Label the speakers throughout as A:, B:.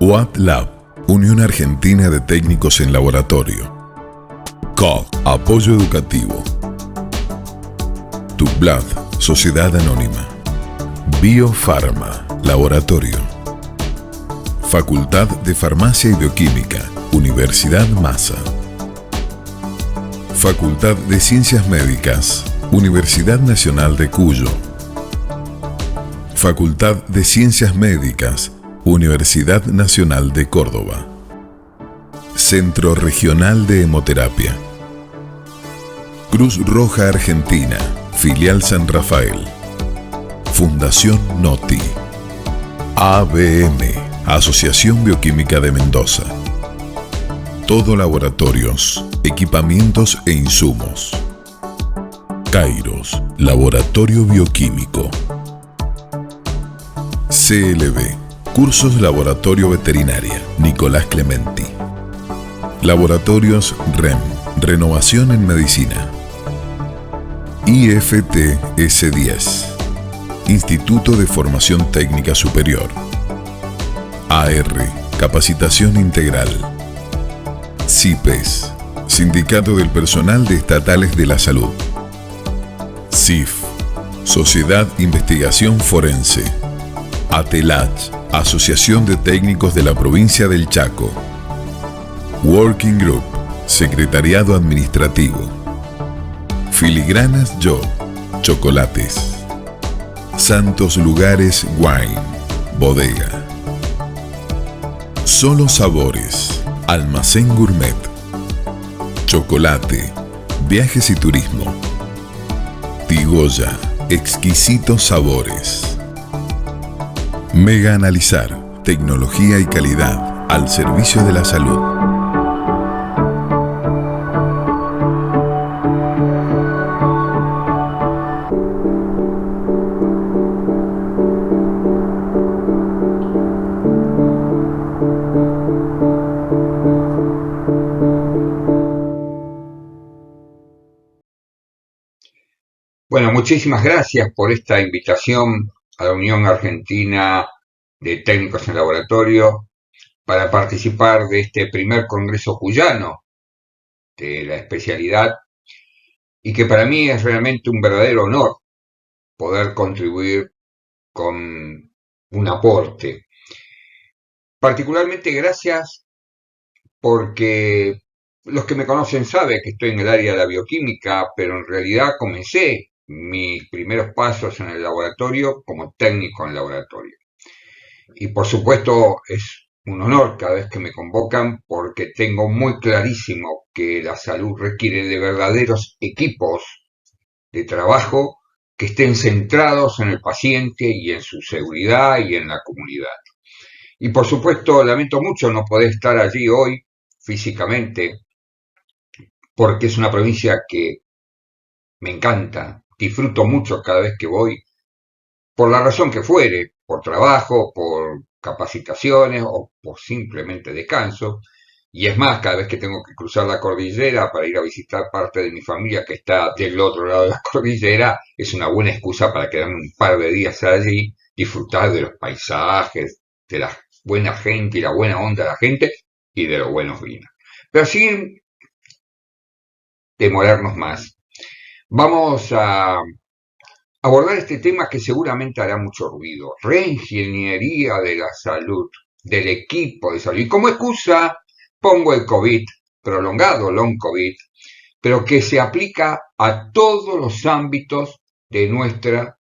A: UAT Lab, Unión Argentina de Técnicos en Laboratorio. COG, Apoyo Educativo. Tubblad, Sociedad Anónima. Biofarma, Laboratorio. Facultad de Farmacia y Bioquímica, Universidad Massa. Facultad de Ciencias Médicas, Universidad Nacional de Cuyo. Facultad de Ciencias Médicas, Universidad Nacional de Córdoba. Centro Regional de Hemoterapia. Cruz Roja Argentina, Filial San Rafael. Fundación Noti. ABM, Asociación Bioquímica de Mendoza. Todo Laboratorios, Equipamientos e Insumos. Kairos, Laboratorio Bioquímico. CLB, Cursos Laboratorio Veterinaria, Nicolás Clementi. Laboratorios REM, Renovación en Medicina. IFTS10, Instituto de Formación Técnica Superior. AR, Capacitación Integral. CIPES, Sindicato del Personal de Estatales de la Salud. CIF, Sociedad Investigación Forense. ATELACH, Asociación de Técnicos de la Provincia del Chaco. Working Group, Secretariado Administrativo. Filigranas Yo, Chocolates. Santos Lugares Wine, Bodega. Solo Sabores, Almacén Gourmet. Chocolate, Viajes y Turismo. Tigoya, Exquisitos Sabores. Mega Analizar, tecnología y calidad al servicio de la salud.
B: Bueno, muchísimas gracias por esta invitación a la Unión Argentina de Técnicos en Laboratorio para participar de este primer Congreso Cuyano de la especialidad y que para mí es realmente un verdadero honor poder contribuir con un aporte. Particularmente gracias porque los que me conocen saben que estoy en el área de la bioquímica, pero en realidad comencé mis primeros pasos en el laboratorio como técnico en laboratorio. Y por supuesto es un honor cada vez que me convocan porque tengo muy clarísimo que la salud requiere de verdaderos equipos de trabajo que estén centrados en el paciente y en su seguridad y en la comunidad. Y por supuesto lamento mucho no poder estar allí hoy físicamente porque es una provincia que me encanta, disfruto mucho cada vez que voy, por la razón que fuere, por trabajo, por capacitaciones o por simplemente descanso. Y es más, cada vez que tengo que cruzar la cordillera para ir a visitar parte de mi familia que está del otro lado de la cordillera, es una buena excusa para quedarme un par de días allí, disfrutar de los paisajes, de la buena gente y la buena onda de la gente y de los buenos vinos. Pero sin demorarnos más, vamos a abordar este tema que seguramente hará mucho ruido: reingeniería de la salud, del equipo de salud. Y como excusa pongo el COVID, prolongado long COVID, pero que se aplica a todos los ámbitos de nuestra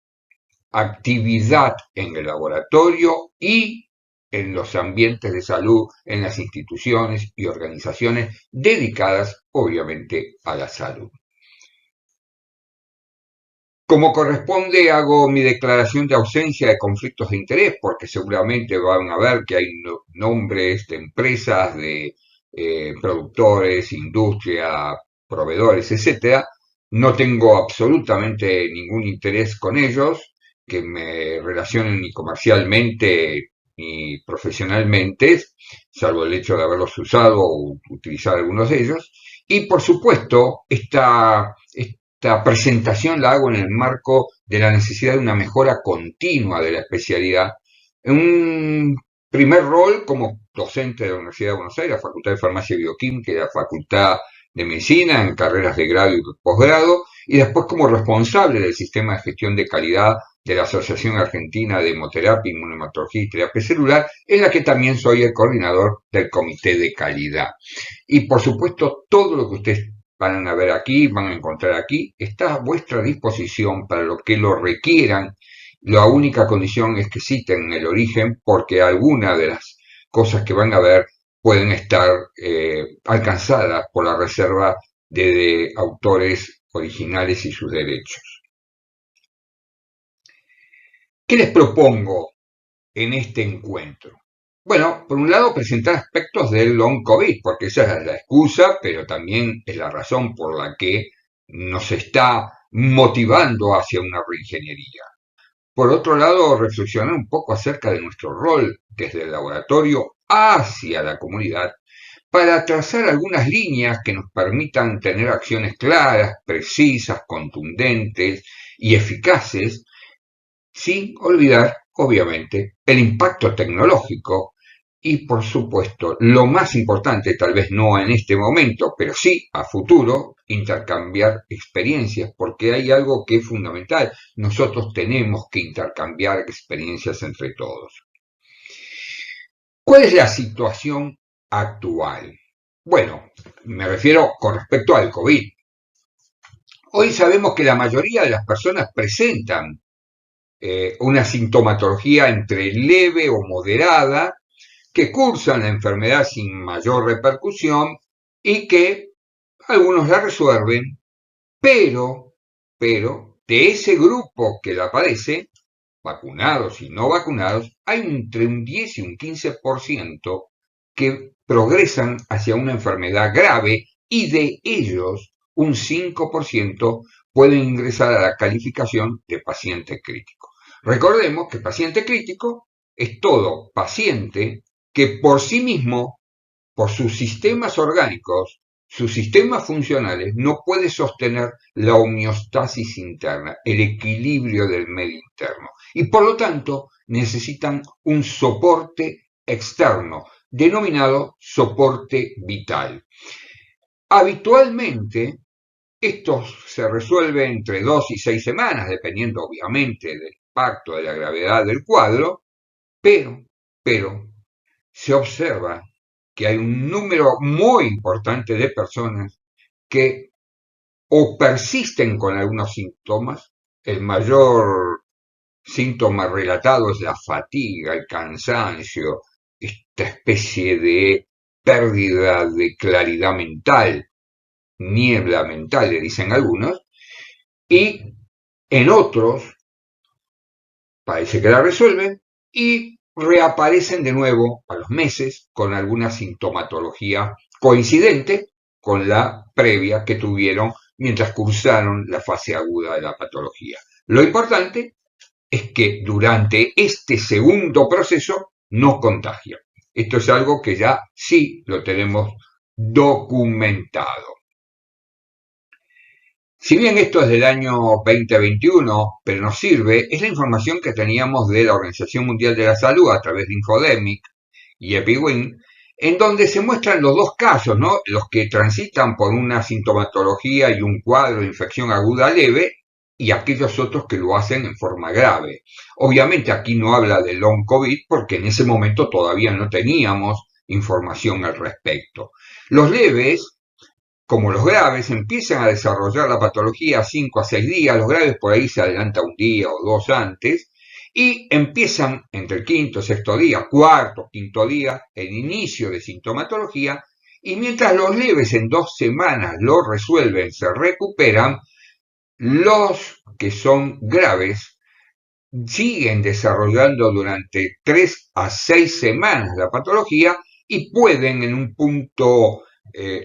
B: actividad en el laboratorio y en los ambientes de salud, en las instituciones y organizaciones dedicadas, obviamente, a la salud. Como corresponde, hago mi declaración de ausencia de conflictos de interés, porque seguramente van a ver que hay nombres de empresas, de productores, industria, proveedores, etcétera. No tengo absolutamente ningún interés con ellos, que me relacionen ni comercialmente ni profesionalmente, salvo el hecho de haberlos usado o utilizar algunos de ellos. Y por supuesto, esta presentación la hago en el marco de la necesidad de una mejora continua de la especialidad, en un primer rol como docente de la Universidad de Buenos Aires, la Facultad de Farmacia y Bioquímica y la Facultad de Medicina en carreras de grado y posgrado, y después como responsable del sistema de gestión de calidad de la Asociación Argentina de Hemoterapia, Inmunohematología y Terapia Celular, en la que también soy el coordinador del Comité de Calidad. Y por supuesto, todo lo que ustedes van a ver aquí, van a encontrar aquí, está a vuestra disposición para lo que lo requieran. La única condición es que citen el origen, porque algunas de las cosas que van a ver pueden estar alcanzadas por la reserva de autores originales y sus derechos. ¿Qué les propongo en este encuentro? Bueno, por un lado, presentar aspectos del long COVID, porque esa es la excusa, pero también es la razón por la que nos está motivando hacia una reingeniería. Por otro lado, reflexionar un poco acerca de nuestro rol desde el laboratorio hacia la comunidad para trazar algunas líneas que nos permitan tener acciones claras, precisas, contundentes y eficaces, sin olvidar, obviamente, el impacto tecnológico y, por supuesto, lo más importante, tal vez no en este momento, pero sí a futuro, intercambiar experiencias, porque hay algo que es fundamental. Nosotros tenemos que intercambiar experiencias entre todos. ¿Cuál es la situación actual? Bueno, me refiero con respecto al COVID. Hoy sabemos que la mayoría de las personas presentan una sintomatología entre leve o moderada, que cursan la enfermedad sin mayor repercusión y que algunos la resuelven, pero de ese grupo que la padece, vacunados y no vacunados, hay entre un 10 y un 15% que progresan hacia una enfermedad grave y de ellos un 5% pueden ingresar a la calificación de paciente crítico. Recordemos que paciente crítico es todo paciente que por sí mismo, por sus sistemas orgánicos, sus sistemas funcionales, no puede sostener la homeostasis interna, el equilibrio del medio interno. Y por lo tanto necesitan un soporte externo, denominado soporte vital. Habitualmente, esto se resuelve entre 2 y 6 semanas, dependiendo obviamente del impacto, de la gravedad del cuadro, pero se observa que hay un número muy importante de personas que o persisten con algunos síntomas. El mayor síntoma relatado es la fatiga, el cansancio, esta especie de pérdida de claridad mental, niebla mental, le dicen algunos, y en otros parece que la resuelven y reaparecen de nuevo a los meses con alguna sintomatología coincidente con la previa que tuvieron mientras cursaron la fase aguda de la patología. Lo importante es que durante este segundo proceso no contagian. Esto es algo que ya sí lo tenemos documentado. Si bien esto es del año 2021, pero nos sirve, es la información que teníamos de la Organización Mundial de la Salud a través de Infodemic y EpiWin, en donde se muestran los dos casos, ¿no? Los que transitan por una sintomatología y un cuadro de infección aguda leve y aquellos otros que lo hacen en forma grave. Obviamente aquí no habla de long COVID porque en ese momento todavía no teníamos información al respecto. Los leves, como los graves, empiezan a desarrollar la patología 5 a 6 días, los graves por ahí se adelanta un día o dos antes, y empiezan entre el quinto, sexto día, cuarto, quinto día, el inicio de sintomatología, y mientras los leves en 2 semanas lo resuelven, se recuperan, los que son graves siguen desarrollando durante 3 a 6 semanas la patología y pueden en un punto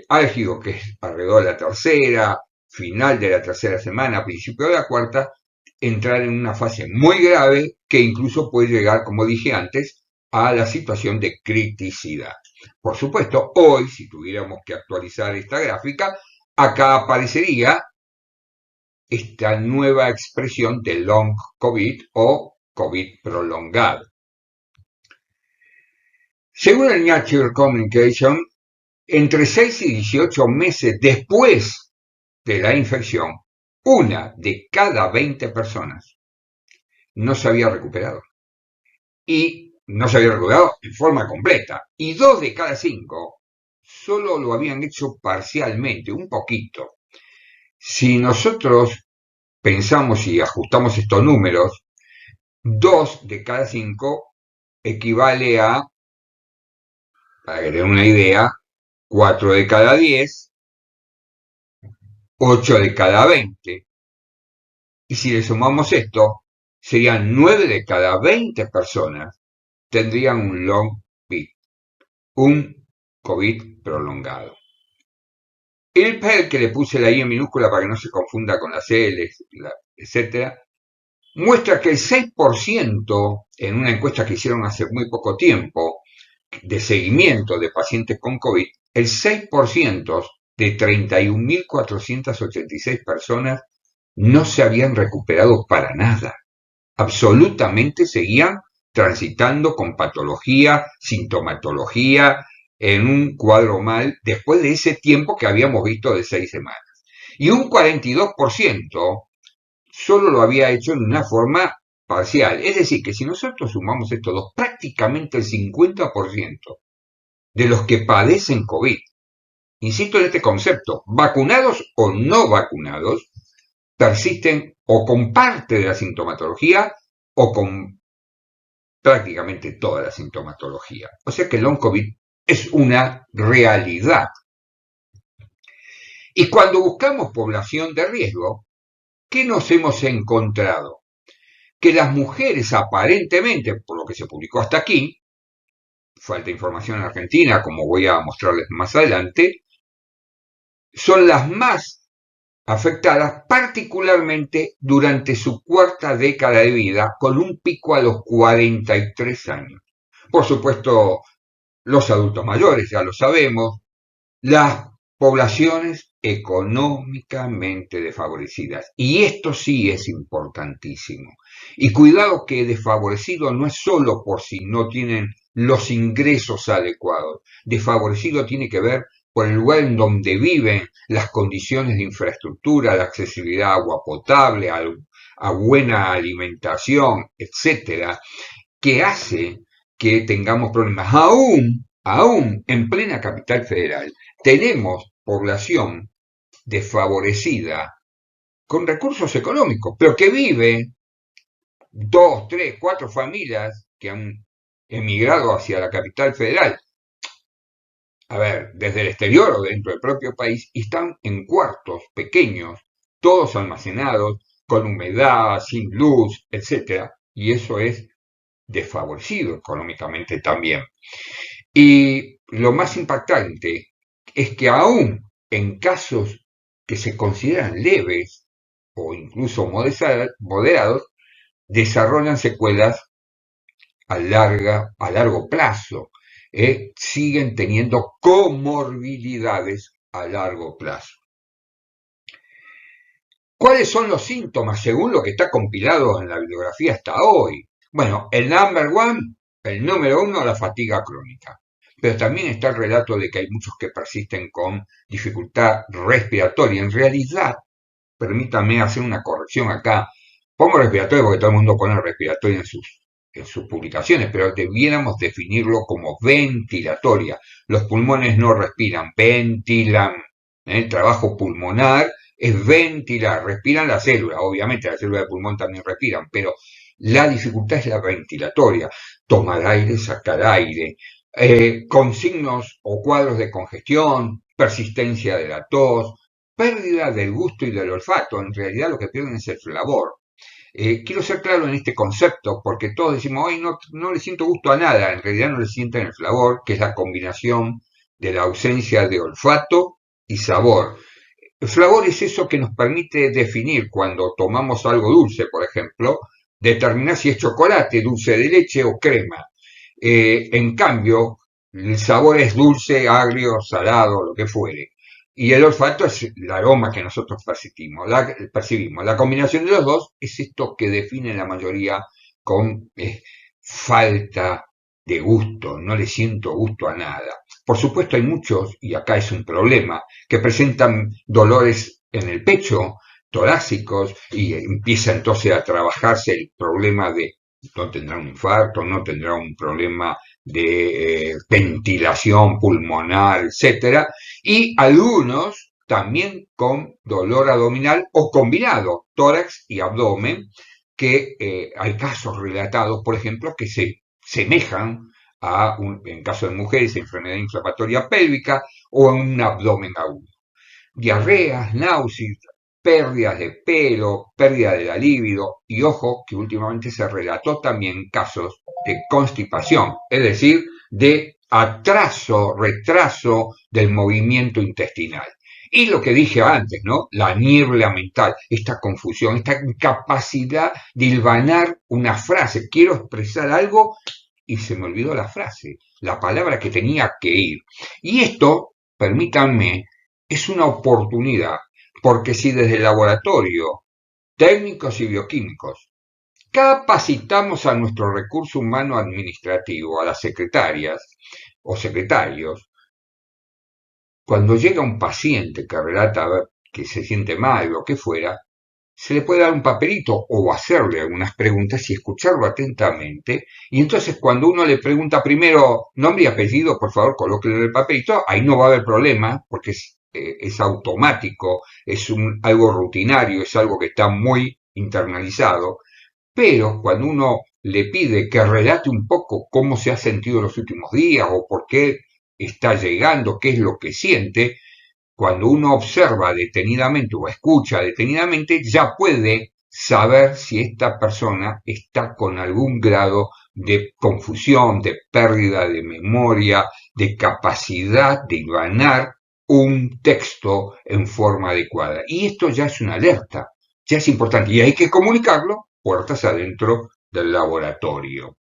B: álgido, que es alrededor de la tercera, final de la tercera semana, principio de la cuarta, entrar en una fase muy grave que incluso puede llegar, como dije antes, a la situación de criticidad. Por supuesto, hoy, si tuviéramos que actualizar esta gráfica, acá aparecería esta nueva expresión de long COVID o COVID prolongado. Según el Nature Communication, entre 6 y 18 meses después de la infección, una de cada 20 personas no se había recuperado. Y no se había recuperado en forma completa. Y 2 de cada 5 solo lo habían hecho parcialmente, un poquito. Si nosotros pensamos y ajustamos estos números, 2 de cada 5 equivale a, para que tengan una idea, 4 de cada 10, 8 de cada 20. Y si le sumamos esto, serían 9 de cada 20 personas tendrían un long COVID, un COVID prolongado. El PER, que le puse la I en minúscula para que no se confunda con las L, etc., muestra que el 6%, en una encuesta que hicieron hace muy poco tiempo, de seguimiento de pacientes con COVID, el 6% de 31.486 personas no se habían recuperado para nada. Absolutamente seguían transitando con patología, sintomatología, en un cuadro mal, después de ese tiempo que habíamos visto de 6 semanas. Y un 42% solo lo había hecho en una forma parcial. Es decir, que si nosotros sumamos estos dos, prácticamente el 50% de los que padecen COVID, insisto en este concepto, vacunados o no vacunados, persisten o con parte de la sintomatología o con prácticamente toda la sintomatología. O sea que el long COVID es una realidad. Y cuando buscamos población de riesgo, ¿qué nos hemos encontrado? Que las mujeres aparentemente, por lo que se publicó hasta aquí, falta información en Argentina, como voy a mostrarles más adelante, son las más afectadas, particularmente durante su cuarta década de vida, con un pico a los 43 años. Por supuesto, los adultos mayores, ya lo sabemos, las poblaciones económicamente desfavorecidas. Y esto sí es importantísimo. Y cuidado que desfavorecido no es solo por si no tienen los ingresos adecuados. Desfavorecido tiene que ver por el lugar en donde viven, las condiciones de infraestructura, la accesibilidad a agua potable, a buena alimentación, etcétera, que hace que tengamos problemas. Aún en plena capital federal, tenemos población desfavorecida con recursos económicos, pero que vive 2, 3, 4 familias que han emigrado hacia la capital federal, a ver, desde el exterior o dentro del propio país, y están en cuartos pequeños, todos almacenados, con humedad, sin luz, etcétera, y eso es desfavorecido económicamente también. Y lo más impactante es que aún en casos que se consideran leves o incluso moderados, desarrollan secuelas a largo plazo, siguen teniendo comorbilidades a largo plazo. ¿Cuáles son los síntomas según lo que está compilado en la bibliografía hasta hoy? Bueno, el número uno, la fatiga crónica. Pero también está el relato de que hay muchos que persisten con dificultad respiratoria. En realidad, permítame hacer una corrección acá. Pongo respiratorio porque todo el mundo pone respiratoria en sus publicaciones, pero debiéramos definirlo como ventilatoria. Los pulmones no respiran, ventilan. El trabajo pulmonar es ventilar, respiran las células, obviamente las células del pulmón también respiran, pero la dificultad es la ventilatoria, tomar aire, sacar aire, con signos o cuadros de congestión, persistencia de la tos, pérdida del gusto y del olfato. En realidad lo que pierden es el flavor. Quiero ser claro en este concepto, porque todos decimos, hoy no le siento gusto a nada, en realidad no le sienten el flavor, que es la combinación de la ausencia de olfato y sabor. El flavor es eso que nos permite definir cuando tomamos algo dulce, por ejemplo, determinar si es chocolate, dulce de leche o crema. En cambio, el sabor es dulce, agrio, salado, lo que fuere. Y el olfato es el aroma que nosotros percibimos. La combinación de los dos es esto que define la mayoría con falta de gusto, no le siento gusto a nada. Por supuesto hay muchos, y acá es un problema, que presentan dolores en el pecho, torácicos, y empieza entonces a trabajarse el problema de no tendrá un infarto, no tendrá un problema de ventilación pulmonar, etcétera, y algunos también con dolor abdominal o combinado, tórax y abdomen, que hay casos relatados, por ejemplo, que se semejan en caso de mujeres, enfermedad inflamatoria pélvica o en un abdomen agudo. Diarreas, náuseas, pérdidas de pelo, pérdida de la libido y ojo que últimamente se relató también casos de constipación, es decir, de retraso del movimiento intestinal. Y lo que dije antes, ¿no? La niebla mental, esta confusión, esta incapacidad de hilvanar una frase. Quiero expresar algo y se me olvidó la frase, la palabra que tenía que ir. Y esto, permítanme, es una oportunidad, porque si desde el laboratorio, técnicos y bioquímicos, capacitamos a nuestro recurso humano administrativo, a las secretarias o secretarios, cuando llega un paciente que relata que se siente mal o que fuera, se le puede dar un papelito o hacerle algunas preguntas y escucharlo atentamente. Y entonces cuando uno le pregunta primero nombre y apellido, por favor, colóquele el papelito, ahí no va a haber problema porque es automático, algo rutinario, es algo que está muy internalizado. Pero cuando uno le pide que relate un poco cómo se ha sentido los últimos días o por qué está llegando, qué es lo que siente, cuando uno observa detenidamente o escucha detenidamente, ya puede saber si esta persona está con algún grado de confusión, de pérdida de memoria, de capacidad de hilvanar un texto en forma adecuada. Y esto ya es una alerta, ya es importante. Y hay que comunicarlo puertas adentro del laboratorio.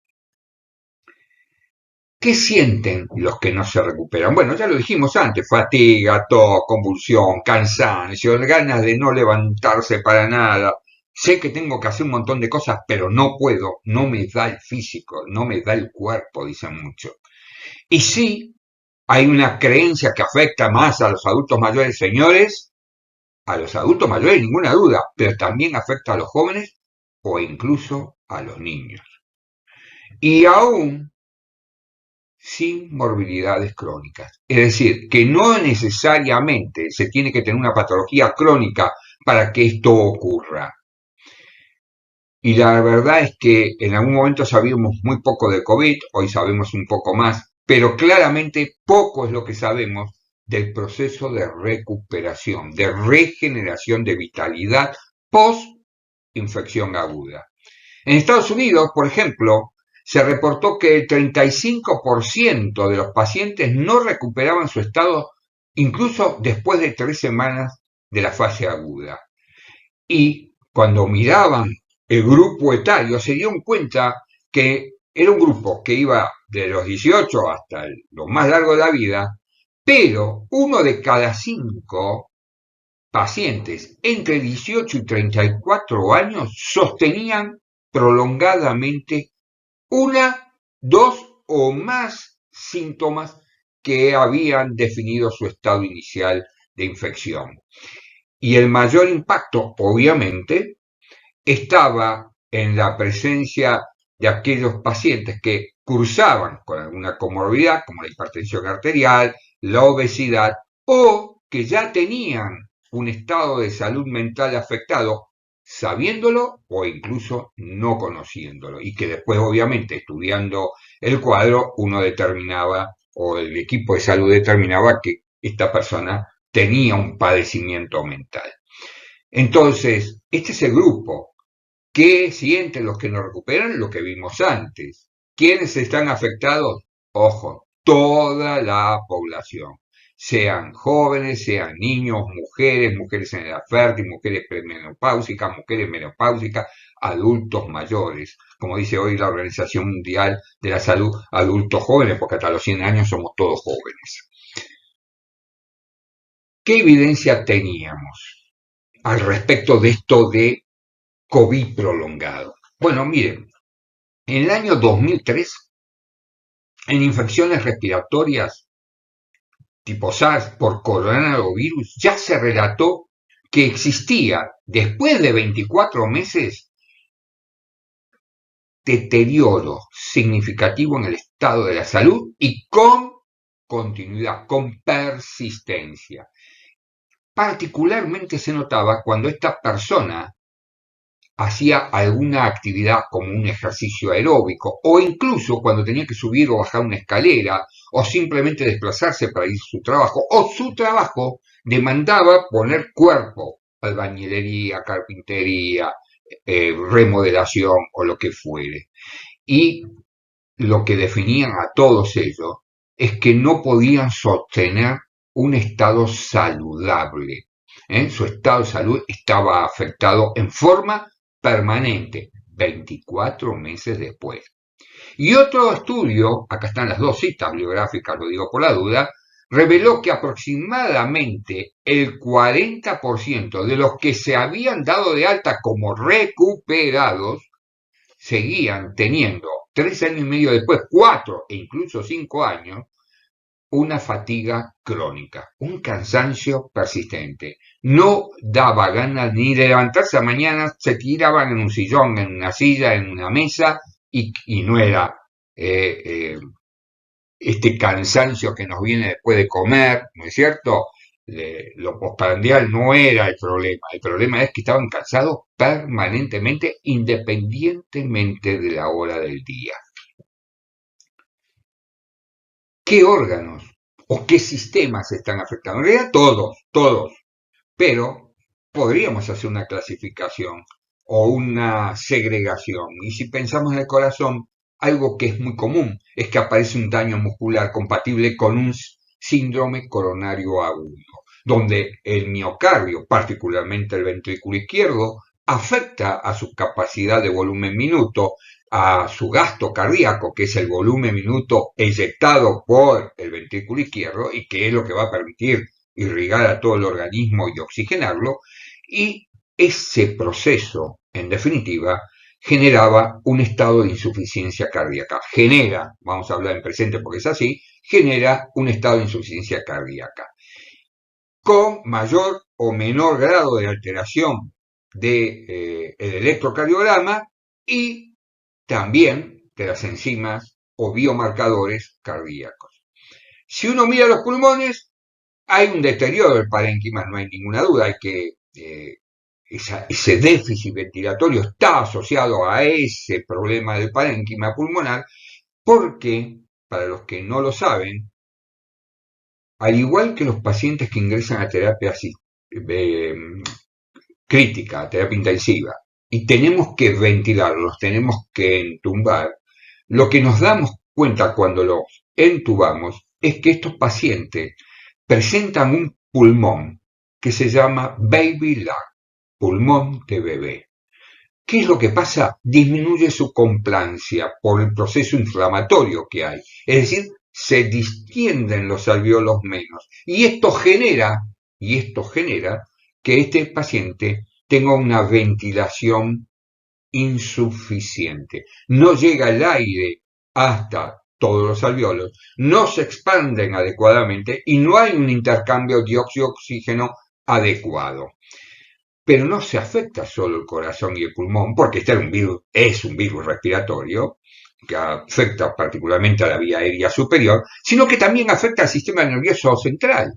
B: ¿Qué sienten los que no se recuperan? Bueno, ya lo dijimos antes, fatiga, tos, convulsión, cansancio, ganas de no levantarse para nada. Sé que tengo que hacer un montón de cosas, pero no puedo, no me da el físico, no me da el cuerpo, dicen mucho. Y sí, hay una creencia que afecta más a los adultos mayores, señores, a los adultos mayores, ninguna duda, pero también afecta a los jóvenes o incluso a los niños. Y aún sin morbilidades crónicas. Es decir, que no necesariamente se tiene que tener una patología crónica para que esto ocurra. Y la verdad es que en algún momento sabíamos muy poco de COVID, hoy sabemos un poco más, pero claramente poco es lo que sabemos del proceso de recuperación, de regeneración de vitalidad post-infección aguda. En Estados Unidos, por ejemplo, se reportó que el 35% de los pacientes no recuperaban su estado incluso después de 3 semanas de la fase aguda. Y cuando miraban el grupo etario, se dieron cuenta que era un grupo que iba de los 18 hasta lo más largo de la vida, pero uno de cada 5 pacientes entre 18 y 34 años sostenían prolongadamente una, dos o más síntomas que habían definido su estado inicial de infección. Y el mayor impacto, obviamente, estaba en la presencia de aquellos pacientes que cursaban con alguna comorbilidad, como la hipertensión arterial, la obesidad, o que ya tenían un estado de salud mental afectado, sabiéndolo o incluso no conociéndolo, y que después, obviamente, estudiando el cuadro, uno determinaba, o el equipo de salud determinaba que esta persona tenía un padecimiento mental. Entonces, este es el grupo. ¿Qué sienten los que no recuperan? Lo que vimos antes. ¿Quiénes están afectados? Ojo, toda la población. Sean jóvenes, sean niños, mujeres en edad fértil, mujeres premenopáusicas, mujeres menopáusicas, adultos mayores. Como dice hoy la Organización Mundial de la Salud, adultos jóvenes, porque hasta los 100 años somos todos jóvenes. ¿Qué evidencia teníamos al respecto de esto de COVID prolongado? Bueno, miren, en el año 2003 en infecciones respiratorias tipo SARS por coronavirus, ya se relató que existía, después de 24 meses, deterioro significativo en el estado de la salud y con continuidad, con persistencia. Particularmente se notaba cuando esta persona hacía alguna actividad como un ejercicio aeróbico o incluso cuando tenía que subir o bajar una escalera o simplemente desplazarse para ir a su trabajo o su trabajo demandaba poner cuerpo, albañilería, carpintería, remodelación o lo que fuere. Y lo que definían a todos ellos es que no podían sostener un estado saludable. Su estado de salud estaba afectado en forma permanente, 24 meses después. Y otro estudio, acá están las dos citas bibliográficas, lo digo por la duda, reveló que aproximadamente el 40% de los que se habían dado de alta como recuperados seguían teniendo 3 años y medio después, 4 e incluso 5 años, una fatiga crónica, un cansancio persistente. No daba ganas ni de levantarse a mañana, se tiraban en un sillón, en una silla, en una mesa, y no era este cansancio que nos viene después de comer, ¿no es cierto? Lo postprandial no era el problema es que estaban cansados permanentemente, independientemente de la hora del día. ¿Qué órganos o qué sistemas están afectados? En realidad todos, pero podríamos hacer una clasificación o una segregación. Y si pensamos en el corazón, algo que es muy común es que aparece un daño muscular compatible con un síndrome coronario agudo, donde el miocardio, particularmente el ventrículo izquierdo, afecta a su capacidad de volumen minuto, a su gasto cardíaco, que es el volumen minuto eyectado por el ventrículo izquierdo y que es lo que va a permitir irrigar a todo el organismo y oxigenarlo, y ese proceso, en definitiva, generaba un estado de insuficiencia cardíaca. Vamos a hablar en presente porque es así, genera un estado de insuficiencia cardíaca con mayor o menor grado de alteración del electrocardiograma y también de las enzimas o biomarcadores cardíacos. Si uno mira los pulmones, hay un deterioro del parénquima, no hay ninguna duda, hay que ese déficit ventilatorio está asociado a ese problema del parénquima pulmonar, porque, para los que no lo saben, al igual que los pacientes que ingresan a terapia crítica, a terapia intensiva, y tenemos que ventilarlos, tenemos que entubar, lo que nos damos cuenta cuando los entubamos es que estos pacientes presentan un pulmón que se llama baby lung, pulmón de bebé. ¿Qué es lo que pasa? Disminuye su complancia por el proceso inflamatorio que hay. Es decir, se distienden los alvéolos menos. Y esto genera que este paciente tenga una ventilación insuficiente. No llega el aire hasta todos los alvéolos, no se expanden adecuadamente y no hay un intercambio dióxido-oxígeno adecuado. Pero no se afecta solo el corazón y el pulmón, porque este es un virus respiratorio que afecta particularmente a la vía aérea superior, sino que también afecta al sistema nervioso central.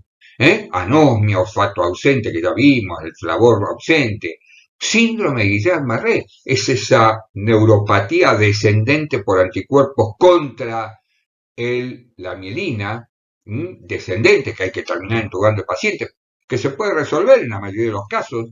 B: Anosmia, olfato ausente que ya vimos, el flavor ausente, síndrome de Guillain-Barré, es esa neuropatía descendente por anticuerpos contra la mielina, descendente, que hay que terminar entubando al paciente, que se puede resolver en la mayoría de los casos,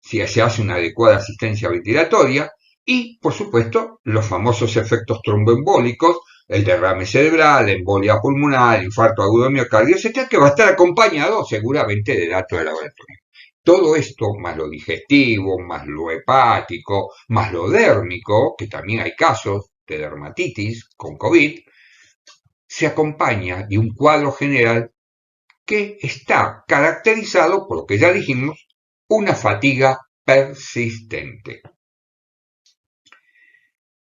B: si se hace una adecuada asistencia ventilatoria, y, por supuesto, los famosos efectos tromboembólicos, el derrame cerebral, la embolia pulmonar, el infarto agudo de miocardio, etcétera, que va a estar acompañado seguramente de datos de laboratorio. Todo esto, más lo digestivo, más lo hepático, más lo dérmico, que también hay casos de dermatitis con COVID, se acompaña de un cuadro general que está caracterizado por lo que ya dijimos, una fatiga persistente.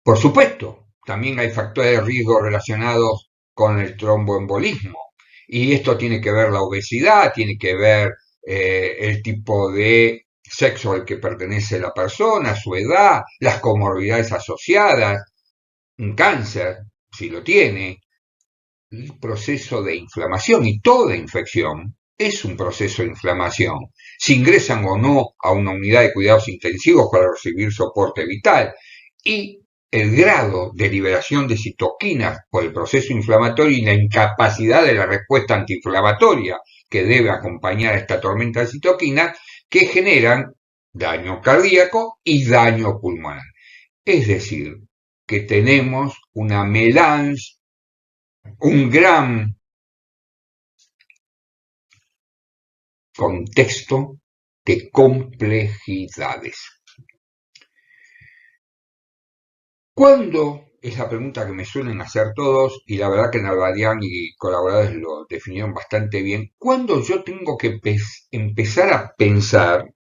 B: Por supuesto, también hay factores de riesgo relacionados con el tromboembolismo. Y esto tiene que ver la obesidad, tiene que ver el tipo de sexo al que pertenece la persona, su edad, las comorbilidades asociadas, un cáncer, si lo tiene, el proceso de inflamación, y toda infección es un proceso de inflamación. Si ingresan o no a una unidad de cuidados intensivos para recibir soporte vital, y el grado de liberación de citoquinas por el proceso inflamatorio y la incapacidad de la respuesta antiinflamatoria que debe acompañar a esta tormenta de citoquinas, que generan daño cardíaco y daño pulmonar. Es decir, que tenemos una melange, un gran contexto de complejidades. ¿Cuándo? Es la pregunta que me suelen hacer todos, y la verdad que Nalbarian y colaboradores lo definieron bastante bien. ¿Cuándo yo tengo que empezar a pensar,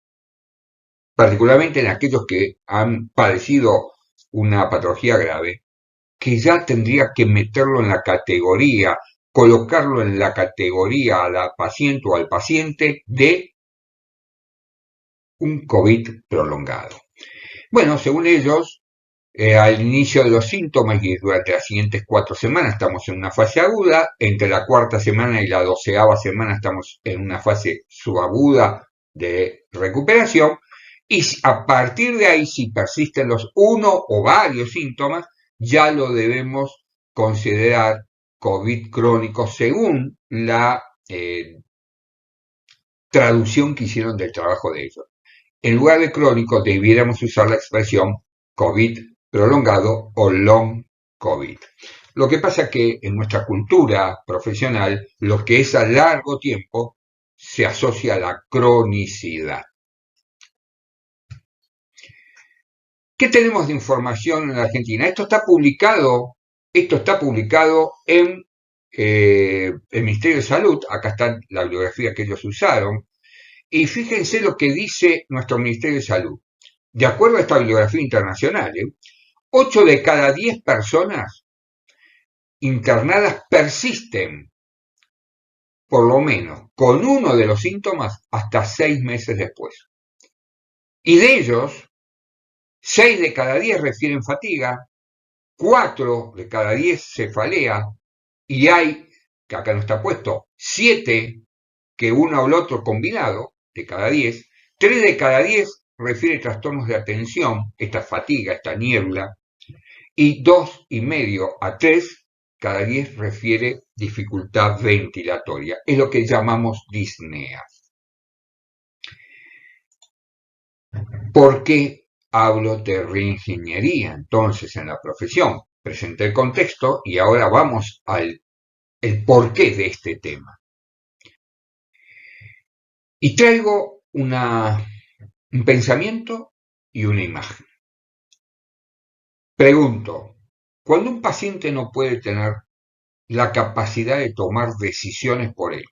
B: particularmente en aquellos que han padecido una patología grave, que ya tendría que meterlo en la categoría, colocarlo en la categoría a la paciente o al paciente de un COVID prolongado? Bueno, según ellos, al inicio de los síntomas y durante las siguientes 4 semanas estamos en una fase aguda, entre la 4ª semana y la 12ª semana estamos en una fase subaguda de recuperación, y a partir de ahí, si persisten los uno o varios síntomas, ya lo debemos considerar COVID crónico según la traducción que hicieron del trabajo de ellos. En lugar de crónico, debiéramos usar la expresión COVID prolongado o long COVID. Lo que pasa es que en nuestra cultura profesional, lo que es a largo tiempo se asocia a la cronicidad. ¿Qué tenemos de información en la Argentina? Esto está publicado en el Ministerio de Salud. Acá está la bibliografía que ellos usaron. Y fíjense lo que dice nuestro Ministerio de Salud. De acuerdo a esta bibliografía internacional, 8 de cada 10 personas internadas persisten, por lo menos, con uno de los síntomas hasta 6 meses después. Y de ellos, 6 de cada 10 refieren fatiga, 4 de cada 10 cefalea, y hay, que acá no está puesto, 7 que uno o el otro combinado, de cada 10, 3 de cada 10 refiere trastornos de atención, esta fatiga, esta niebla, y 2,5 a 3 cada 10 refiere dificultad ventilatoria. Es lo que llamamos disnea. ¿Por qué hablo de reingeniería entonces en la profesión? Presenté el contexto y ahora vamos al porqué de este tema. Y traigo un pensamiento y una imagen. Pregunto, cuando un paciente no puede tener la capacidad de tomar decisiones por él,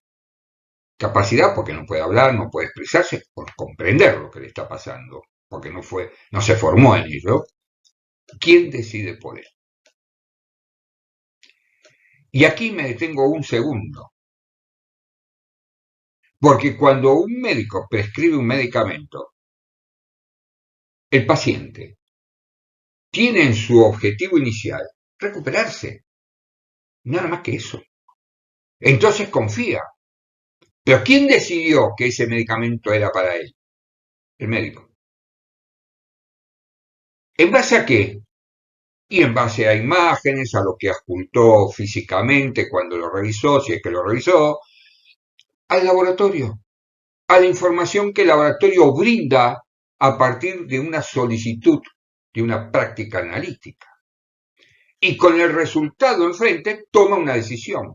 B: capacidad porque no puede hablar, no puede expresarse, por comprender lo que le está pasando, porque no se formó en ello, ¿quién decide por él? Y aquí me detengo un segundo, porque cuando un médico prescribe un medicamento, el paciente tiene en su objetivo inicial recuperarse, nada más que eso. Entonces confía. Pero ¿quién decidió que ese medicamento era para él? El médico. ¿En base a qué? Y en base a imágenes, a lo que ocultó físicamente cuando lo revisó, si es que lo revisó, al laboratorio, a la información que el laboratorio brinda a partir de una solicitud, de una práctica analítica. Y con el resultado enfrente toma una decisión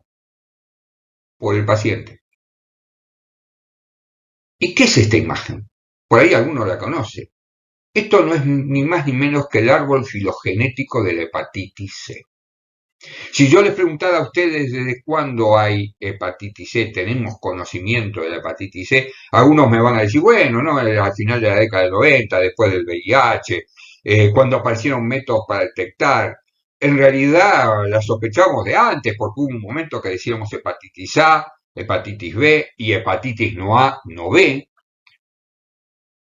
B: por el paciente. ¿Y qué es esta imagen? Por ahí alguno la conoce. Esto no es ni más ni menos que el árbol filogenético de la hepatitis C. Si yo les preguntara a ustedes desde cuándo hay hepatitis C, tenemos conocimiento de la hepatitis C, algunos me van a decir, bueno, no, al final de la década del 90, después del VIH, cuando aparecieron métodos para detectar. en realidad la sospechamos de antes, porque hubo un momento que decíamos hepatitis A, hepatitis B y hepatitis no A, no B.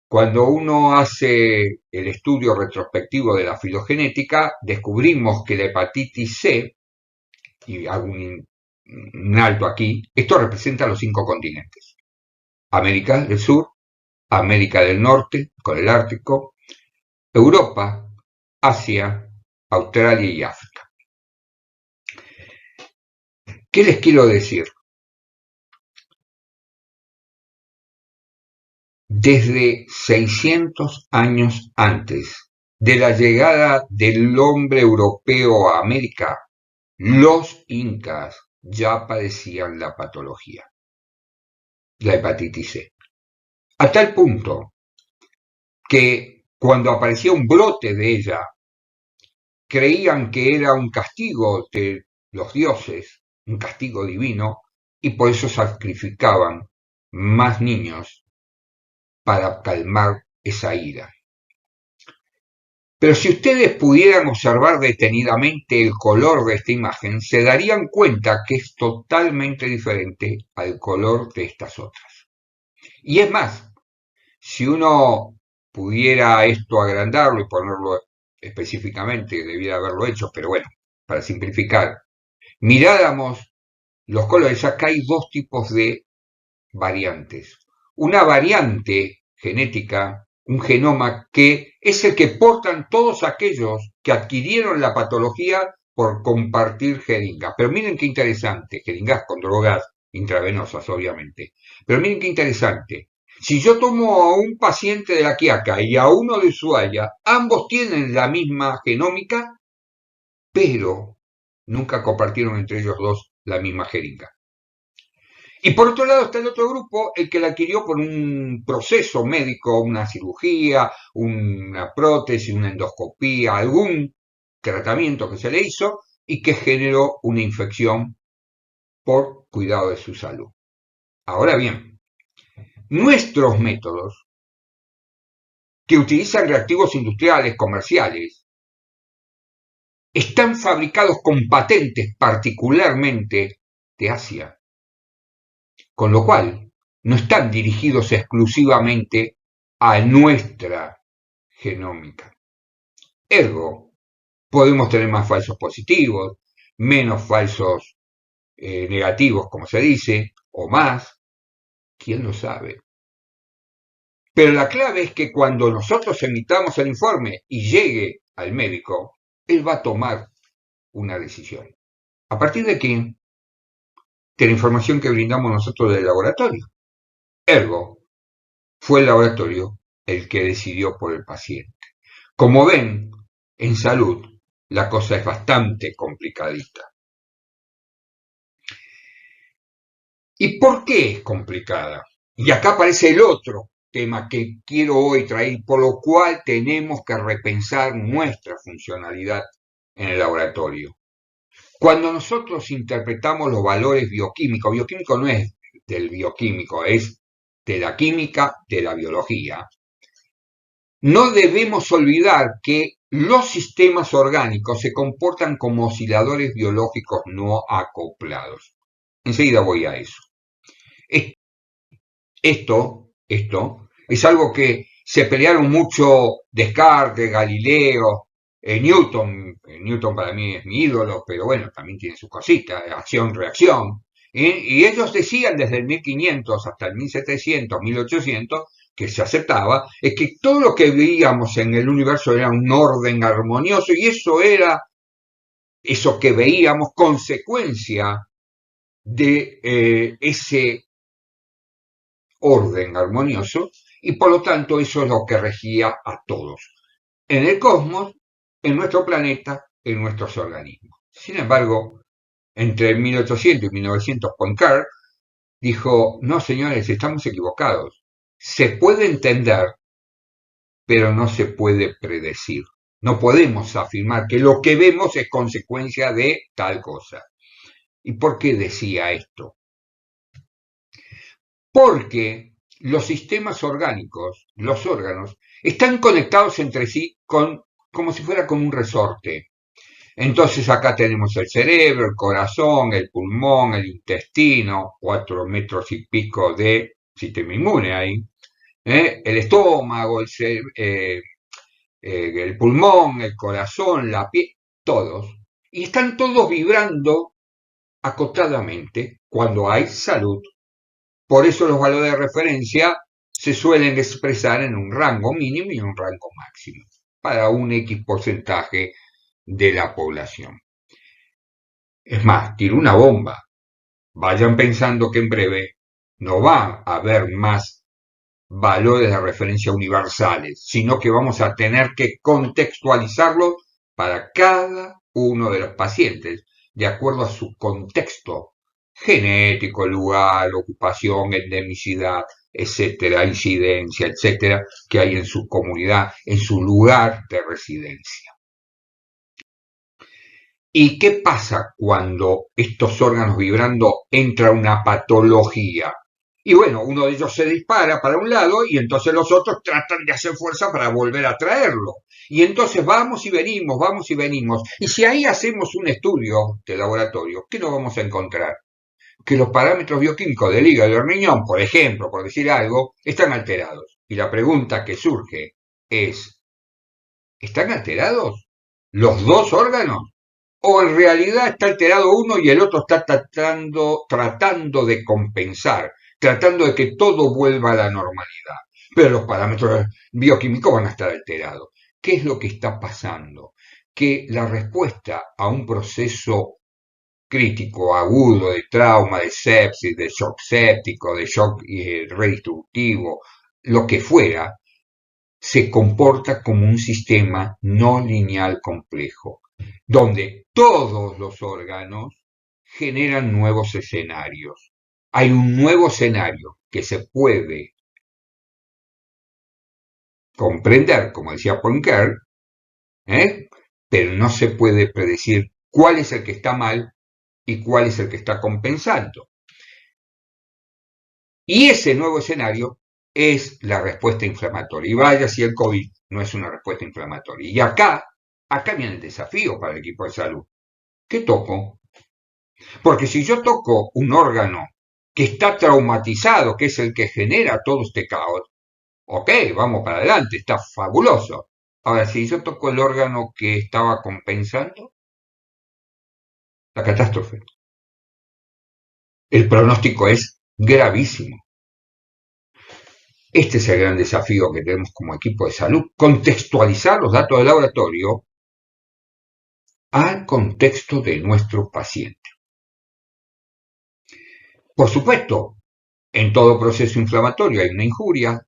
B: Cuando uno hace el estudio retrospectivo de la filogenética, descubrimos que la hepatitis C, y hago un alto aquí, esto representa los 5 continentes. América del Sur, América del Norte, con el Ártico, Europa, Asia, Australia y África. ¿Qué les quiero decir? Desde 600 años antes de la llegada del hombre europeo a América, los incas ya padecían la patología, la hepatitis C. A tal punto que cuando aparecía un brote de ella, creían que era un castigo de los dioses, un castigo divino, y por eso sacrificaban más niños para calmar esa ira. Pero si ustedes pudieran observar detenidamente el color de esta imagen, se darían cuenta que es totalmente diferente al color de estas otras. Y es más, si uno pudiera esto agrandarlo y ponerlo específicamente, debiera haberlo hecho, pero bueno, para simplificar, miráramos los colores, acá hay dos tipos de variantes. Una variante genética, un genoma que es el que portan todos aquellos que adquirieron la patología por compartir jeringas. Pero miren qué interesante, jeringas con drogas intravenosas, obviamente. Pero miren qué interesante. Si yo tomo a un paciente de la Quiaca y a uno de Ushuaia, ambos tienen la misma genómica, pero nunca compartieron entre ellos dos la misma jeringa. Y por otro lado está el otro grupo, el que la adquirió por un proceso médico, una cirugía, una prótesis, una endoscopía, algún tratamiento que se le hizo y que generó una infección por cuidado de su salud. Ahora bien, nuestros métodos, que utilizan reactivos industriales comerciales, están fabricados con patentes particularmente de Asia, con lo cual no están dirigidos exclusivamente a nuestra genómica. Ergo, podemos tener más falsos positivos, menos falsos negativos, como se dice, o más, quién lo sabe. Pero la clave es que cuando nosotros emitamos el informe y llegue al médico, él va a tomar una decisión. ¿A partir de quién? De la información que brindamos nosotros del laboratorio. Ergo, fue el laboratorio el que decidió por el paciente. Como ven, en salud la cosa es bastante complicadita. ¿Y por qué es complicada? Y acá aparece el otro tema que quiero hoy traer, por lo cual tenemos que repensar nuestra funcionalidad en el laboratorio. Cuando nosotros interpretamos los valores bioquímicos, bioquímico no es del bioquímico, es de la química, de la biología, no debemos olvidar que los sistemas orgánicos se comportan como osciladores biológicos no acoplados. Enseguida voy a eso. Esto es algo que se pelearon mucho Descartes, Galileo, Newton para mí es mi ídolo, pero bueno, también tiene sus cositas, acción-reacción. Y ellos decían desde el 1500 hasta el 1700, 1800, que se aceptaba, es que todo lo que veíamos en el universo era un orden armonioso y eso era, eso que veíamos, consecuencia de ese orden armonioso y por lo tanto eso es lo que regía a todos, en el cosmos, en nuestro planeta, en nuestros organismos. Sin embargo, entre 1800 y 1900 Poincaré dijo, no señores, estamos equivocados. Se puede entender, pero no se puede predecir. No podemos afirmar que lo que vemos es consecuencia de tal cosa. ¿Y por qué decía esto? Porque los sistemas orgánicos, los órganos, están conectados entre sí como si fuera con un resorte. Entonces acá tenemos el cerebro, el corazón, el pulmón, el intestino, 4 metros y pico de sistema inmune ahí, el estómago, el pulmón, el corazón, la piel, todos. Y están todos vibrando acotadamente cuando hay salud. Por eso los valores de referencia se suelen expresar en un rango mínimo y un rango máximo para un X porcentaje de la población. Es más, tiro una bomba. Vayan pensando que en breve no va a haber más valores de referencia universales, sino que vamos a tener que contextualizarlos para cada uno de los pacientes, de acuerdo a su contexto genético, lugar, ocupación, endemicidad, etcétera, incidencia, etcétera, que hay en su comunidad, en su lugar de residencia. ¿Y qué pasa cuando estos órganos vibrando entra una patología? Y bueno, uno de ellos se dispara para un lado y entonces los otros tratan de hacer fuerza para volver a traerlo. Y entonces vamos y venimos, vamos y venimos. Y si ahí hacemos un estudio de laboratorio, ¿qué nos vamos a encontrar? Que los parámetros bioquímicos del hígado y del riñón, por ejemplo, por decir algo, están alterados. Y la pregunta que surge es, ¿están alterados los dos órganos? ¿O en realidad está alterado uno y el otro está tratando de compensar, tratando de que todo vuelva a la normalidad? Pero los parámetros bioquímicos van a estar alterados. ¿Qué es lo que está pasando? Que la respuesta a un proceso crítico, agudo, de trauma, de sepsis, de shock séptico, de shock redistributivo, lo que fuera, se comporta como un sistema no lineal complejo, donde todos los órganos generan nuevos escenarios. Hay un nuevo escenario que se puede comprender, como decía Poincaré, pero no se puede predecir cuál es el que está mal y cuál es el que está compensando. Y ese nuevo escenario es la respuesta inflamatoria. Y vaya si el COVID no es una respuesta inflamatoria. Y acá viene el desafío para el equipo de salud. ¿Qué toco? Porque si yo toco un órgano que está traumatizado, que es el que genera todo este caos, ok, vamos para adelante, está fabuloso. Ahora, si yo toco el órgano que estaba compensando, la catástrofe. El pronóstico es gravísimo. Este es el gran desafío que tenemos como equipo de salud, contextualizar los datos del laboratorio al contexto de nuestro paciente. Por supuesto, en todo proceso inflamatorio hay una injuria,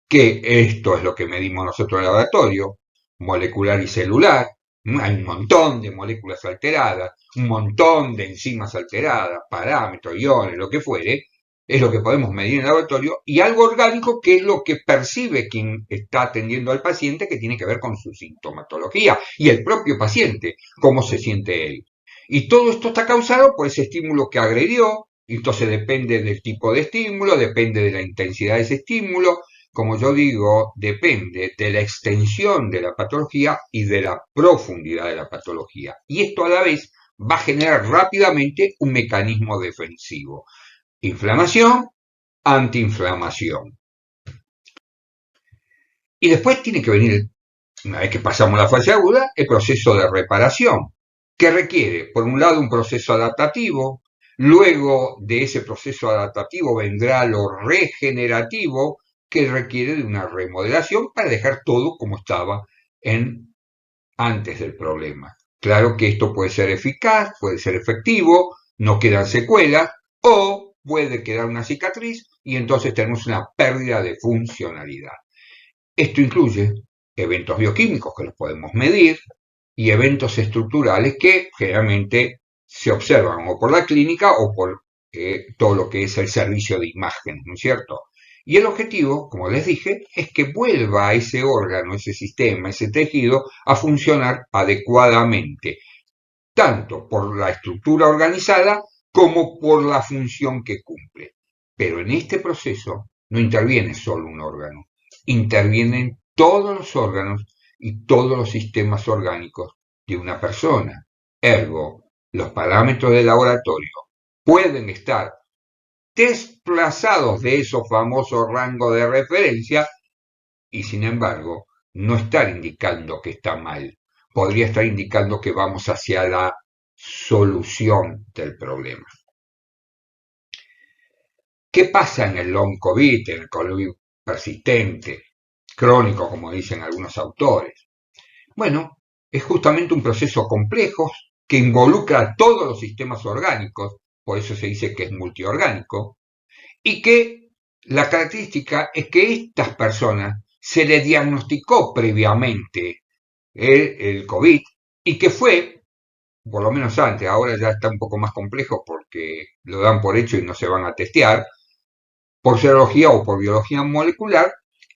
B: que esto es lo que medimos nosotros en el laboratorio, molecular y celular. Hay un montón de moléculas alteradas, un montón de enzimas alteradas, parámetros, iones, lo que fuere, es lo que podemos medir en el laboratorio, y algo orgánico que es lo que percibe quien está atendiendo al paciente, que tiene que ver con su sintomatología, y el propio paciente, cómo se siente él. Y todo esto está causado por ese estímulo que agredió, y entonces depende del tipo de estímulo, depende de la intensidad de ese estímulo, como yo digo, depende de la extensión de la patología y de la profundidad de la patología. Y esto a la vez va a generar rápidamente un mecanismo defensivo. Inflamación, antiinflamación. Y después tiene que venir, una vez que pasamos la fase aguda, el proceso de reparación, que requiere, por un lado, un proceso adaptativo, luego de ese proceso adaptativo vendrá lo regenerativo, que requiere de una remodelación para dejar todo como estaba antes del problema. Claro que esto puede ser eficaz, puede ser efectivo, no quedan secuelas, o puede quedar una cicatriz y entonces tenemos una pérdida de funcionalidad. Esto incluye eventos bioquímicos que los podemos medir y eventos estructurales que generalmente se observan o por la clínica o por todo lo que es el servicio de imagen, ¿no es cierto? Y el objetivo, como les dije, es que vuelva ese órgano, ese sistema, ese tejido a funcionar adecuadamente, tanto por la estructura organizada como por la función que cumple. Pero en este proceso no interviene solo un órgano, intervienen todos los órganos y todos los sistemas orgánicos de una persona. Ergo, los parámetros de laboratorio pueden estar desplazados de esos famosos rangos de referencia y sin embargo no estar indicando que está mal. Podría estar indicando que vamos hacia la solución del problema. ¿Qué pasa en el long COVID, en el COVID persistente, crónico, como dicen algunos autores? Bueno, es justamente un proceso complejo que involucra a todos los sistemas orgánicos, por eso se dice que es multiorgánico, y que la característica es que estas personas se les diagnosticó previamente el COVID y que fue, por lo menos antes, ahora ya está un poco más complejo porque lo dan por hecho y no se van a testear, por serología o por biología molecular,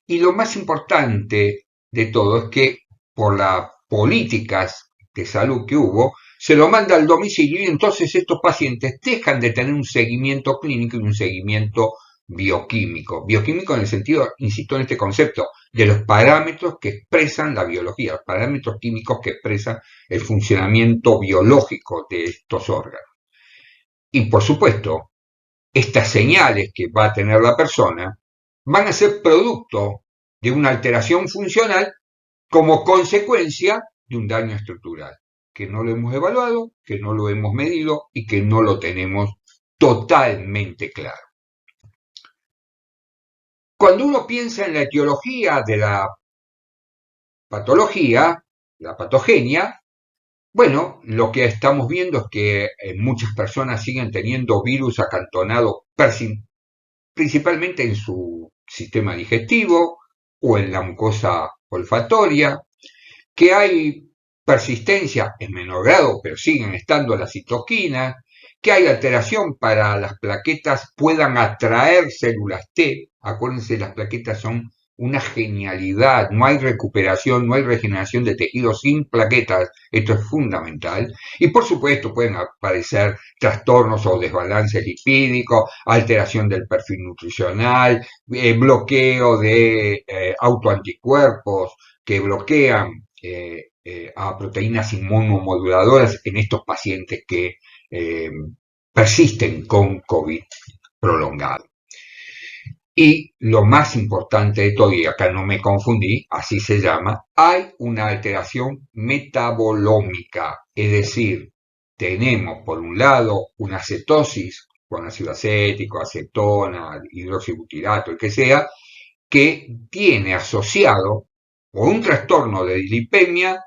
B: y lo más importante de todo es que por las políticas de salud que hubo, se lo manda al domicilio y entonces estos pacientes dejan de tener un seguimiento clínico y un seguimiento bioquímico. Bioquímico en el sentido, insisto en este concepto, de los parámetros que expresan la biología, los parámetros químicos que expresan el funcionamiento biológico de estos órganos. Y por supuesto, estas señales que va a tener la persona van a ser producto de una alteración funcional como consecuencia de un daño estructural, que no lo hemos evaluado, que no lo hemos medido y que no lo tenemos totalmente claro. Cuando uno piensa en la etiología de la patología, la patogenia, bueno, lo que estamos viendo es que muchas personas siguen teniendo virus acantonados principalmente en su sistema digestivo o en la mucosa olfatoria, que hay persistencia en menor grado, pero siguen estando las citoquinas, que hay alteración para las plaquetas puedan atraer células T. Acuérdense, las plaquetas son una genialidad, no hay recuperación, no hay regeneración de tejidos sin plaquetas, esto es fundamental. Y por supuesto pueden aparecer trastornos o desbalances lipídicos, alteración del perfil nutricional, bloqueo de autoanticuerpos que bloquean a proteínas inmunomoduladoras en estos pacientes que persisten con COVID prolongado. Y lo más importante de todo, y acá no me confundí, así se llama, hay una alteración metabolómica, es decir, tenemos por un lado una cetosis con ácido acético, acetona, hidroxibutirato, el que sea, que tiene asociado por un trastorno de dislipemia,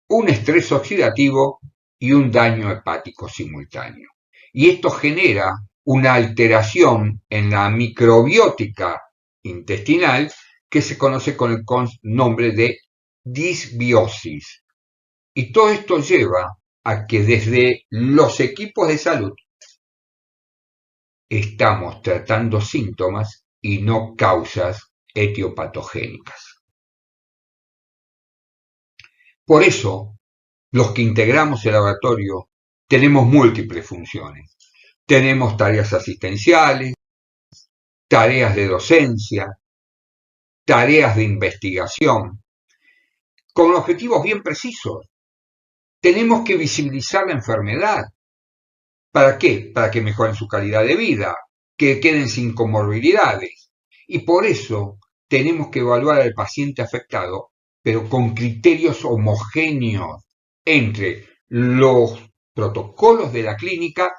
B: un estrés oxidativo y un daño hepático simultáneo. Y esto genera una alteración en la microbiótica intestinal que se conoce con el nombre de disbiosis. Y todo esto lleva a que desde los equipos de salud estamos tratando síntomas y no causas etiopatogénicas. Por eso, los que integramos el laboratorio tenemos múltiples funciones. Tenemos tareas asistenciales, tareas de docencia, tareas de investigación, con objetivos bien precisos. Tenemos que visibilizar la enfermedad. ¿Para qué? Para que mejoren su calidad de vida, que queden sin comorbilidades. Y por eso tenemos que evaluar al paciente afectado, pero con criterios homogéneos entre los protocolos de la clínica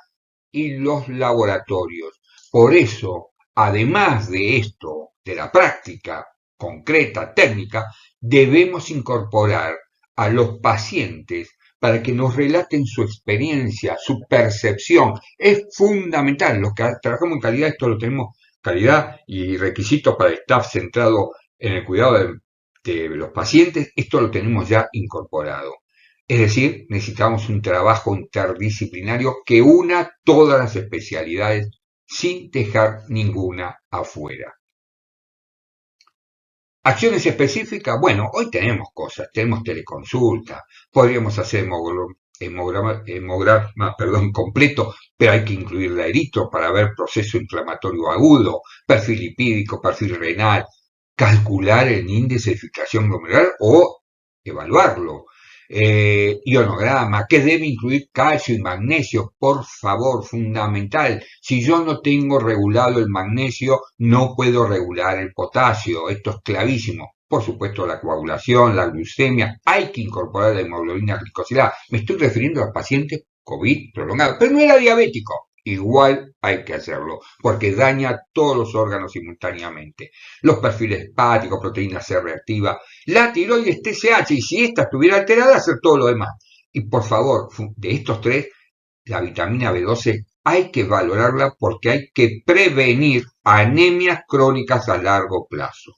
B: y los laboratorios. Por eso, además de esto, de la práctica concreta, técnica, debemos incorporar a los pacientes para que nos relaten su experiencia, su percepción. Es fundamental. Los que trabajamos en calidad, esto lo tenemos, calidad y requisitos para el staff centrado en el cuidado de los pacientes, esto lo tenemos ya incorporado. Es decir, necesitamos un trabajo interdisciplinario que una todas las especialidades sin dejar ninguna afuera. Acciones específicas, bueno, hoy tenemos cosas, tenemos teleconsulta, podríamos hacer hemograma completo, pero hay que incluir la eritro para ver proceso inflamatorio agudo, perfil lipídico, perfil renal, calcular el índice de filtración glomerular o evaluarlo. ionograma, que debe incluir calcio y magnesio, por favor, fundamental. Si yo no tengo regulado el magnesio, no puedo regular el potasio, esto es clavísimo. Por supuesto, la coagulación, la glucemia, hay que incorporar la hemoglobina glicosilada. Me estoy refiriendo a pacientes COVID prolongado, pero no era diabético. Igual hay que hacerlo, porque daña todos los órganos simultáneamente. Los perfiles hepáticos, proteína C reactiva, la tiroides TSH, y si esta estuviera alterada, hacer todo lo demás. Y por favor, de estos tres, la vitamina B12 hay que valorarla porque hay que prevenir anemias crónicas a largo plazo.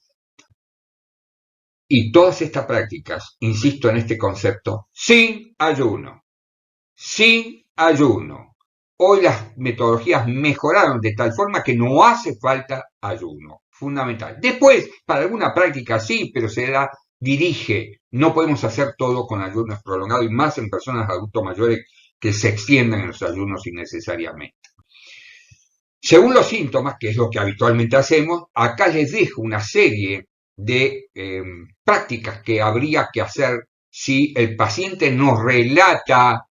B: Y todas estas prácticas, insisto en este concepto, sin ayuno. Sin ayuno. Hoy las metodologías mejoraron de tal forma que no hace falta ayuno. Fundamental. Después, para alguna práctica sí, pero se la dirige. No podemos hacer todo con ayunos prolongados y más en personas adultos mayores que se extiendan en los ayunos innecesariamente. Según los síntomas, que es lo que habitualmente hacemos, acá les dejo una serie de prácticas que habría que hacer si el paciente nos relata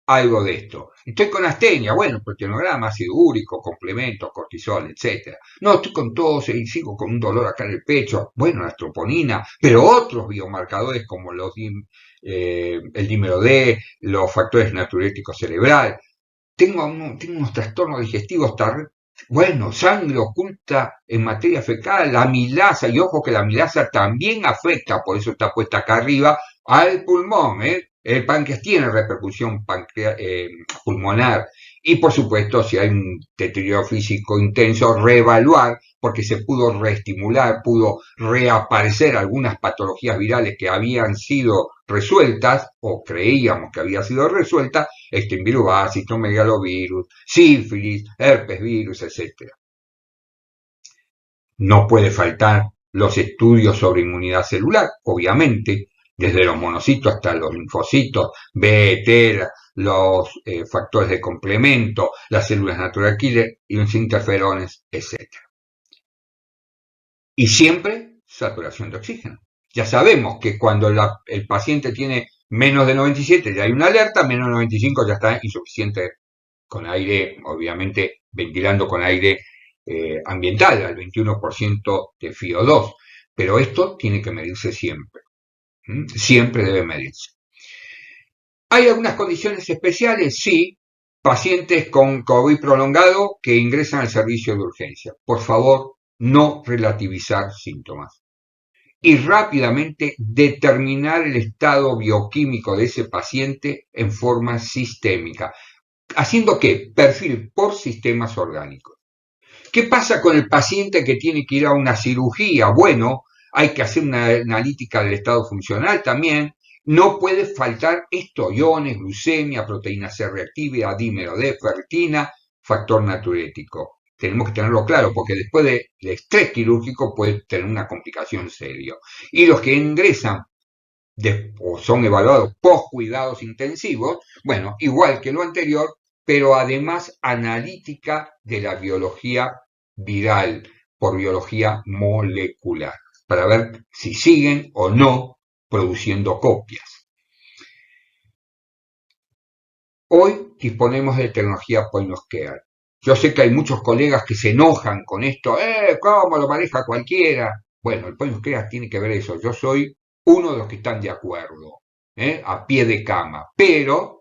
B: algo de esto. Estoy con astenia, bueno, proteonograma, ácido úrico, complementos, cortisol, etc. No, estoy con tos y sigo con un dolor acá en el pecho, bueno, la troponina, pero otros biomarcadores como el dímero D, los factores natriuréticos cerebral. Tengo unos trastornos digestivos bueno, sangre oculta en materia fecal, la amilasa, y ojo que la amilasa también afecta, por eso está puesta acá arriba, al pulmón, El páncreas tiene repercusión pulmonar. Y por supuesto, si hay un deterioro físico intenso, reevaluar, porque se pudo reestimular, pudo reaparecer algunas patologías virales que habían sido resueltas, o creíamos que habían sido resueltas, virus, citomegalovirus, sífilis, herpes virus, etc. No puede faltar los estudios sobre inmunidad celular, obviamente, desde los monocitos hasta los linfocitos, B, T, los factores de complemento, las células natural killer y los interferones, etc. Y siempre saturación de oxígeno. Ya sabemos que cuando el paciente tiene menos de 97 ya hay una alerta, menos de 95 ya está insuficiente con aire, obviamente ventilando con aire ambiental, al 21% de FiO2. Pero esto tiene que medirse siempre. Siempre debe medirse. ¿Hay algunas condiciones especiales? Sí. Pacientes con COVID prolongado que ingresan al servicio de urgencia. Por favor, no relativizar síntomas. Y rápidamente determinar el estado bioquímico de ese paciente en forma sistémica. ¿Haciendo qué? Perfil por sistemas orgánicos. ¿Qué pasa con el paciente que tiene que ir a una cirugía? Bueno, hay que hacer una analítica del estado funcional también. No puede faltar esto, iones, glucemia, proteína C reactiva, dímero D, ferritina, factor natriurético. Tenemos que tenerlo claro porque después del estrés quirúrgico puede tener una complicación seria. Y los que ingresan o son evaluados post cuidados intensivos, bueno, igual que lo anterior, pero además analítica de la biología viral por biología molecular, para ver si siguen o no produciendo copias. Hoy disponemos de tecnología point of care. Yo sé que hay muchos colegas que se enojan con esto, ¿cómo lo maneja cualquiera? Bueno, el point of care tiene que ver eso. Yo soy uno de los que están de acuerdo, a pie de cama, pero,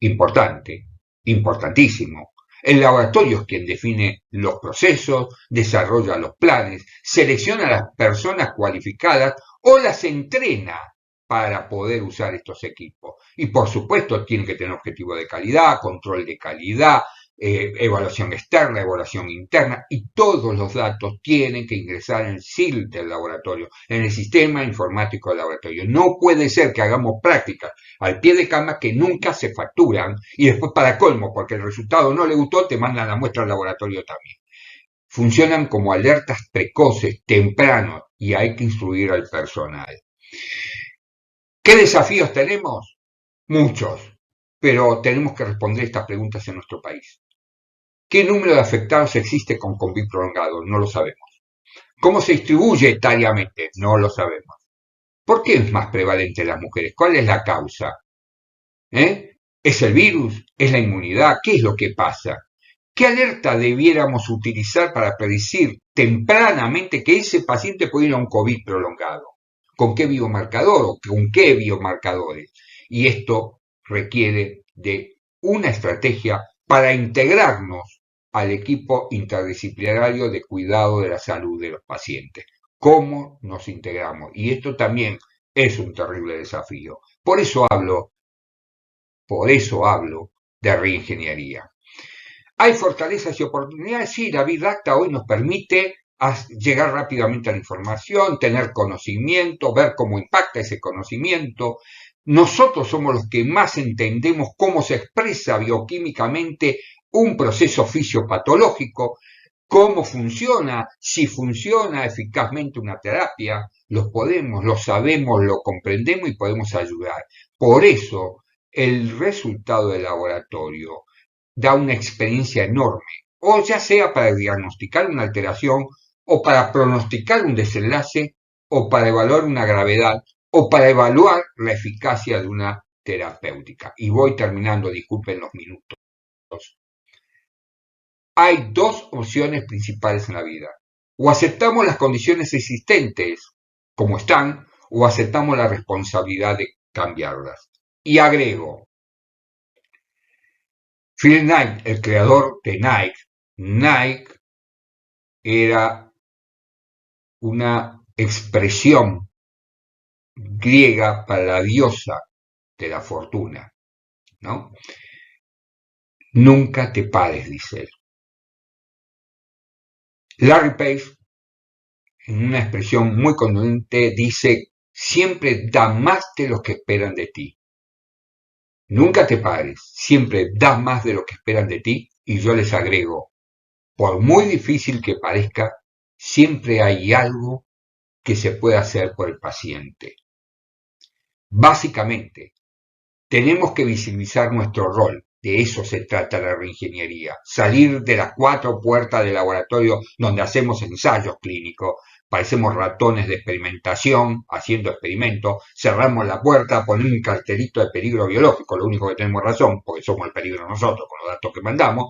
B: importante, importantísimo. El laboratorio es quien define los procesos, desarrolla los planes, selecciona a las personas cualificadas o las entrena para poder usar estos equipos. Y por supuesto tienen que tener objetivo de calidad, control de calidad, evaluación externa, evaluación interna, y todos los datos tienen que ingresar en el SIL del laboratorio, en el sistema informático del laboratorio. No puede ser que hagamos prácticas al pie de cama que nunca se facturan y después para colmo, porque el resultado no le gustó, te mandan la muestra al laboratorio también. Funcionan como alertas precoces, temprano, y hay que instruir al personal. ¿Qué desafíos tenemos? Muchos, pero tenemos que responder estas preguntas en nuestro país. ¿Qué número de afectados existe con COVID prolongado? No lo sabemos. ¿Cómo se distribuye etariamente? No lo sabemos. ¿Por qué es más prevalente en las mujeres? ¿Cuál es la causa? ¿Es el virus? ¿Es la inmunidad? ¿Qué es lo que pasa? ¿Qué alerta debiéramos utilizar para predecir tempranamente que ese paciente puede ir a un COVID prolongado? ¿Con qué biomarcador o con qué biomarcadores? Y esto requiere de una estrategia para integrarnos al equipo interdisciplinario de cuidado de la salud de los pacientes. ¿Cómo nos integramos? Y esto también es un terrible desafío. Por eso hablo de reingeniería. ¿Hay fortalezas y oportunidades? Sí, la Big Data hoy nos permite llegar rápidamente a la información, tener conocimiento, ver cómo impacta ese conocimiento. Nosotros somos los que más entendemos cómo se expresa bioquímicamente un proceso fisiopatológico, cómo funciona, si funciona eficazmente una terapia, lo sabemos, lo comprendemos y podemos ayudar. Por eso, el resultado del laboratorio da una experiencia enorme, o ya sea para diagnosticar una alteración, o para pronosticar un desenlace, o para evaluar una gravedad, o para evaluar la eficacia de una terapéutica. Y voy terminando, disculpen los minutos. Hay dos opciones principales en la vida. O aceptamos las condiciones existentes como están, o aceptamos la responsabilidad de cambiarlas. Y agrego, Phil Knight, el creador de Nike era una expresión griega para la diosa de la fortuna, ¿no? Nunca te pares, dice él. Larry Page, en una expresión muy contundente, dice, siempre da más de lo que esperan de ti. Nunca te pares, siempre da más de lo que esperan de ti, y yo les agrego, por muy difícil que parezca, siempre hay algo que se puede hacer por el paciente. Básicamente, tenemos que visibilizar nuestro rol. De eso se trata la reingeniería. Salir de las cuatro puertas del laboratorio donde hacemos ensayos clínicos. Parecemos ratones de experimentación haciendo experimentos. Cerramos la puerta, ponemos un cartelito de peligro biológico. Lo único que tenemos razón, porque somos el peligro nosotros con los datos que mandamos.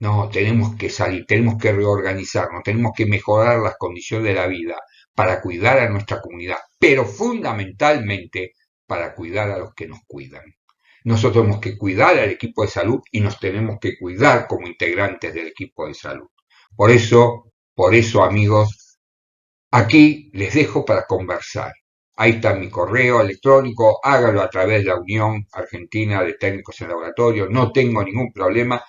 B: No, tenemos que salir, tenemos que reorganizarnos, tenemos que mejorar las condiciones de la vida para cuidar a nuestra comunidad, pero fundamentalmente para cuidar a los que nos cuidan. Nosotros tenemos que cuidar al equipo de salud y nos tenemos que cuidar como integrantes del equipo de salud. Por eso, amigos, aquí les dejo para conversar. Ahí está mi correo electrónico, hágalo a través de la Unión Argentina de Técnicos en Laboratorio, no tengo ningún problema.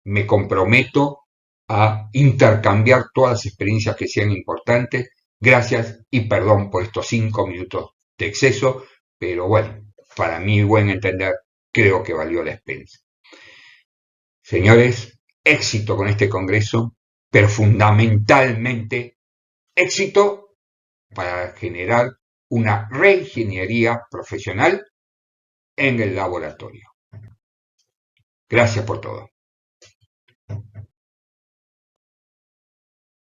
B: Me comprometo a intercambiar todas las experiencias que sean importantes. Gracias y perdón por estos 5 minutos de exceso, pero bueno, para mi buen entender, creo que valió la pena. Señores, éxito con este congreso, pero fundamentalmente éxito para generar una reingeniería profesional en el laboratorio. Gracias por todo.